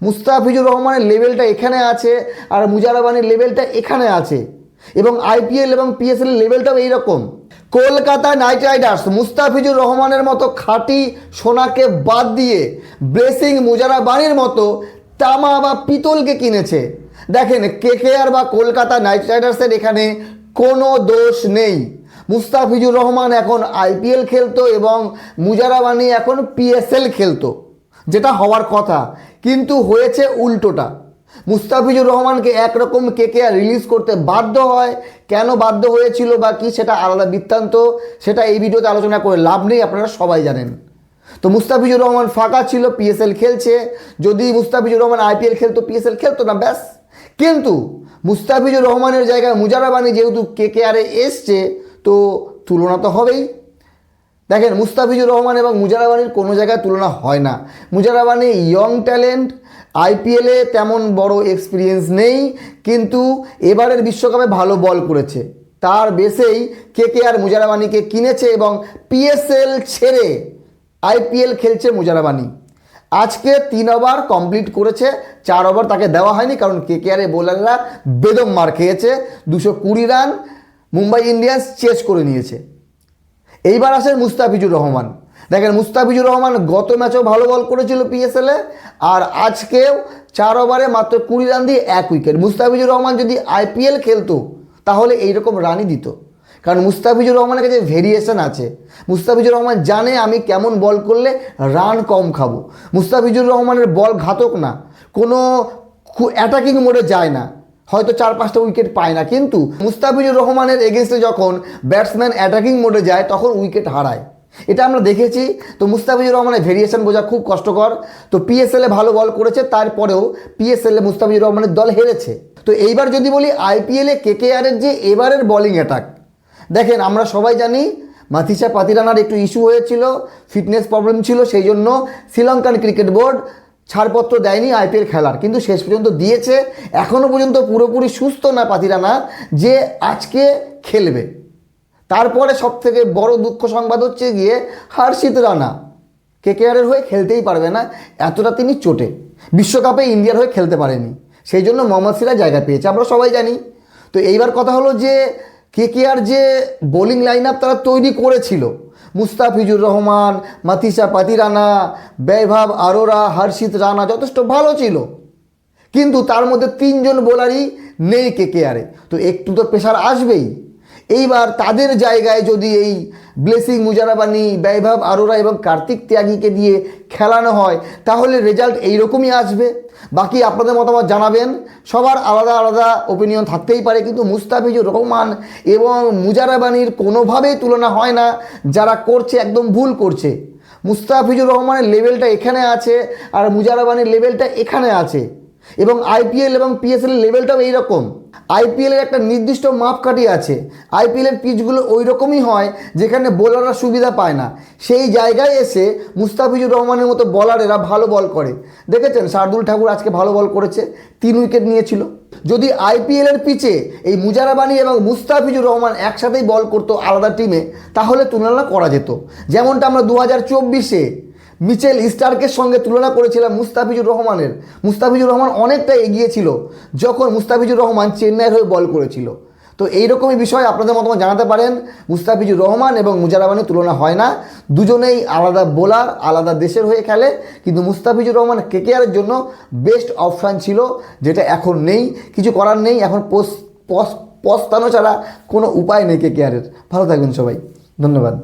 মুস্তাফিজুর রহমানের লেভেলটা এখানে আছে আর মুজারাবানির লেভেলটা এখানে আছে, এবং আইপিএল এবং পিএসএল এর লেভেলটাও এইরকম। কলকাতা নাইট রাইডার্স মুস্তাফিজুর রহমানের মতো খাঁটি সোনাকে বাদ দিয়ে ব্লেসিং মুজারাবানির মতো তামা বা পিতলকে কিনেছে। দেখেন, কেকেআর বা কলকাতা নাইট রাইডার্সের এখানে কোনো দোষ নেই। মুস্তাফিজুর রহমান এখন আইপিএল খেলতো এবং মুজারাবানি এখন পিএসএল খেলতো, যেটা হওয়ার কথা, কিন্তু হয়েছে উল্টোটা। মুস্তাফিজুর রহমানকে একরকম কেকেআর রিলিজ করতে বাধ্য হয়। কেন বাধ্য হয়েছিল বা কি, সেটা আলাদা বৃত্তান্ত, সেটা এই ভিডিওতে আলোচনা করে লাভ নেই, আপনারা সবাই জানেন। তো মুস্তাফিজুর রহমান ফাঁকা ছিল, পিএসএল খেলছে। যদি মুস্তাফিজুর রহমান আইপিএল খেলতো, পিএসএল খেলতো না, ব্যাস। কিন্তু মুস্তাফিজুর রহমানের জায়গায় মুজারাবানি যেহেতু কেকেআরে এসছে, তো তুলনা তো হবেই। দেখেন, মুস্তাফিজুর রহমান এবং মুজারাবানির কোনো জায়গায় তুলনা হয় না। মুজারাবানি ইয়ং ট্যালেন্ট, আইপিএলে তেমন বড় এক্সপিরিয়েন্স নেই, কিন্তু এবারের বিশ্বকাপে ভালো বল করেছে। তার বেসেই কেকেআর মুজারাবানিকে কিনেছে এবং পিএসএল ছেড়ে আইপিএল খেলছে মুজারাবানি। আজকে 3 ওভার কমপ্লিট করেছে, 4 ওভার তাকে দেওয়া হয়নি, কারণ কেকেআর বোলাররা বেদম মার খেয়েছে। 220 রান মুম্বাই ইন্ডিয়ান্স চেস করে নিয়েছে। এইবার আসেন মুস্তাফিজুর রহমান। দেখেন, মুস্তাফিজুর রহমান গত ম্যাচেও ভালো বল করেছিল পিএসএলে, আর আজকেও 4 ওভারে মাত্র 20 রান দিয়ে 1 উইকেট। মুস্তাফিজুর রহমান যদি আইপিএল খেলতো তাহলে এইরকম রানই দিত, কারণ মুস্তাফিজুর রহমানের কাছে ভেরিয়েশন আছে। মুস্তাফিজুর রহমান জানে আমি কেমন বল করলে রান কম খাবো। মুস্তাফিজুর রহমানের বল ঘাতক না, কোনো অ্যাটাকিং মোডে যায় না, হয়তো 4-5টা উইকেট পায় না, কিন্তু মুস্তাফিজুর রহমানের এগেনস্টে যখন ব্যাটসম্যান অ্যাটাকিং মোডে যায় তখন উইকেট হারায়, এটা আমরা দেখেছি। তো মুস্তাফিজুর রহমানের ভেরিয়েশন বোঝা খুব কষ্টকর। তো পিএসএলে ভালো বল করেছে, তারপরেও পিএসএলে মুস্তাফিজুর রহমানের দল হেরেছে। তো এইবার যদি বলি আইপিএলে কেকেআরের যে এবারের বোলিং অ্যাটাক, দেখেন, আমরা সবাই জানি মাথিসা পাতিরানার একটু ইস্যু হয়েছিল, ফিটনেস প্রবলেম ছিল, সেই জন্য শ্রীলঙ্কান ক্রিকেট বোর্ড ছাড়পত্র দেয়নি আইপিএল খেলার, কিন্তু শেষ পর্যন্ত দিয়েছে। এখনও পর্যন্ত পুরোপুরি সুস্থ না পাতিরানা যে আজকে খেলবে। তারপরে সবথেকে বড় দুঃখ সংবাদ হচ্ছে গিয়ে হর্ষিত রানা কেকেআরের হয়ে খেলতেই পারবে না, এতটা তিনি চোটে। বিশ্বকাপে ইন্ডিয়ার হয়ে খেলতে পারেনি, সেই জন্য মোহাম্মদ সিরাজ জায়গা পেয়েছে, আমরা সবাই জানি। তো এইবার কথা হলো যে কেকেআর যে বোলিং লাইন আপ তারা তৈরি করেছিল, মুস্তাফিজুর রহমান, মাথিসা পাতিরানা, বৈভব আরোরা, হর্ষিত রানা যথেষ্ট ভালো ছিল, কিন্তু তার মধ্যে 3 জন বোলারই নেই কেকেআরে। তো একটু তো প্রেশার আসবেই। এইবার তাদের জায়গায় যদি এই ব্লেসিং মুজারাবানি, বৈভব আরোরা এবং কার্তিক ত্যাগীকে দিয়ে খেলানো হয় তাহলে রেজাল্ট এইরকমই আসবে। বাকি আপনাদের মতামত জানাবেন, সবার আলাদা আলাদা ওপিনিয়ন থাকতেই পারে, কিন্তু মুস্তাফিজুর রহমান এবং মুজারাবানির কোনোভাবেই তুলনা হয় না। যারা করছে একদম ভুল করছে। মুস্তাফিজুর রহমানের লেভেলটা এখানে আছে আর মুজারাবানির লেভেলটা এখানে আছে, এবং আইপিএল এবং পিএসএল এর লেভেলটাও এইরকম। আইপিএলের একটা নির্দিষ্ট মাপকাঠি আছে, আইপিএলের পিচগুলো ওই রকমই হয় যেখানে বোলাররা সুবিধা পায় না, সেই জায়গায় এসে মুস্তাফিজুর রহমানের মতো বলারেরা ভালো বল করে। দেখেছেন, শার্দুল ঠাকুর আজকে ভালো বল করেছে, 3 উইকেট নিয়েছিল। যদি আইপিএলের পিচে এই মুজারাবানি এবং মুস্তাফিজুর রহমান একসাথেই বল করতো আলাদা টিমে, তাহলে তুলনা করা যেত। যেমনটা আমরা 2024-এ মিচেল স্টার্কের সঙ্গে তুলনা করেছিলাম মুস্তাফিজুর রহমানের। মুস্তাফিজুর রহমান অনেকটা এগিয়ে ছিল যখন মুস্তাফিজুর রহমান চেন্নাইয়ের হয়ে বল করেছিল। তো এইরকমই বিষয় আপনাদের মতামত জানাতে পারেন। মুস্তাফিজুর রহমান এবং মুজারাবানির তুলনা হয় না, দুজনেই আলাদা বোলার, আলাদা দেশের হয়ে খেলে, কিন্তু মুস্তাফিজুর রহমান কেকেআরের জন্য বেস্ট অপশান ছিল, যেটা এখন নেই। কিছু করার নেই, এখন পস্তানো ছাড়া কোনো উপায় নেই কেকেআরের। ভালো থাকবেন সবাই, ধন্যবাদ।